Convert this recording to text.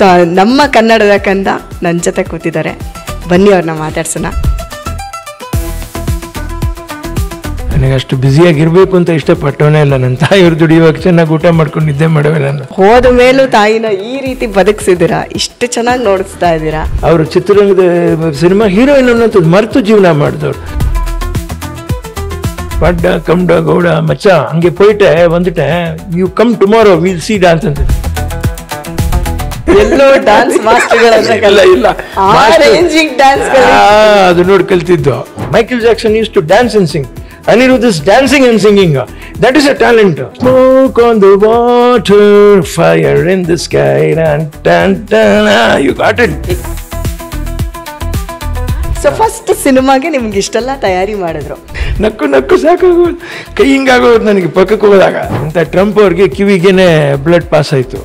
So ನಮ್ಮ ಕನ್ನಡದ ಕಂದ ನನ್ನ ಜೊತೆ ಕೂತಿದ್ದಾರೆ, ಬನ್ನಿ ಅವ್ರನ್ನ ಮಾತಾಡ್ಸೋಣ. ನನಗೆ ಅಷ್ಟು ಬ್ಯುಸಿಯಾಗಿರ್ಬೇಕು ಅಂತ ಇಷ್ಟಪಟ್ಟವನೇ ಇಲ್ಲ. ನನ್ನ ತಾಯಿಯವ್ರು ದುಡಿಯುವಾಗ ಚೆನ್ನಾಗಿ ಊಟ ಮಾಡ್ಕೊಂಡು ನಿದ್ದೆ ಮಾಡುವೆ. ನಾನು ಹೋದ ಮೇಲೂ ತಾಯಿನ ಈ ರೀತಿ ಬದುಕಿಸಿದ್ದೀರಾ, ಇಷ್ಟು ಚೆನ್ನಾಗಿ ನೋಡಿಸ್ತಾ ಇದ್ದೀರಾ. ಅವರು ಚಿತ್ರರಂಗದ ಸಿನಿಮಾ ಹೀರೋಯಿನ್ ಅನ್ನೋದು ಮರೆತು ಜೀವನ ಮಾಡಿದವ್ರು. ಪಡ್ಡ ಕಮ್ಡ ಗೌಡ ಮಚ್ಚ ಹಂಗೆ ಪೋಯ್ಟೆ ಬಂದಿಟ್ಟೆ, you come tomorrow will see dance ಅಂತ. ಎಲ್ಲೋ ಡ್ಯಾನ್ಸ್ ಮಾಸ್ಟರ್ಗಳಲ್ಲ, ಇಲ್ಲ ಅದು ನೋಡಿ ಕಲ್ತಿದ್ದು. Michael Jackson use to dance and sing. Anirudh is dancing and singing. That is a talent. Smoke on the water, fire in the sky. Dun, dun, you got it. So first ಸಿನಿಮಾಗೆ ನಿಮ್ಗೆ ಇಷ್ಟೆಲ್ಲ ತಯಾರಿ ಮಾಡಿದ್ರು. ನಕ್ಕು ಸಾಕಾಗೋದು, ಕೈ ಹಿಂಗಾಗೋದು ನನಗೆ ಪಕ್ಕಕ್ಕೆ ಹೋದಾಗ. ಅಂತ ಟ್ರಂಪ್ ಅವ್ರಿಗೆ ಕಿವಿಗೇನೆ ಬ್ಲಡ್ ಪಾಸ್ ಆಯ್ತು.